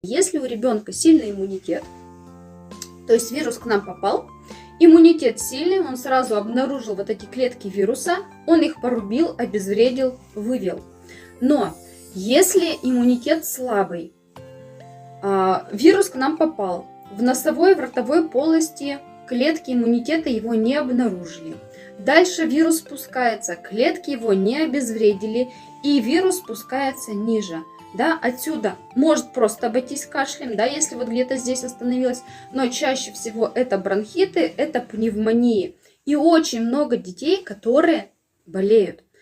Если у ребенка сильный иммунитет, то есть вирус к нам попал, иммунитет сильный, он сразу обнаружил вот эти клетки вируса, он их порубил, обезвредил, вывел. Но если иммунитет слабый, вирус к нам попал, в носовой, в ротовой полости клетки иммунитета его не обнаружили. Дальше вирус спускается, клетки его не обезвредили, и вирус спускается ниже. Да, отсюда может просто обойтись кашлем, да, если вот где-то здесь остановилось, но чаще всего это бронхиты, это пневмонии. И очень много детей, которые болеют.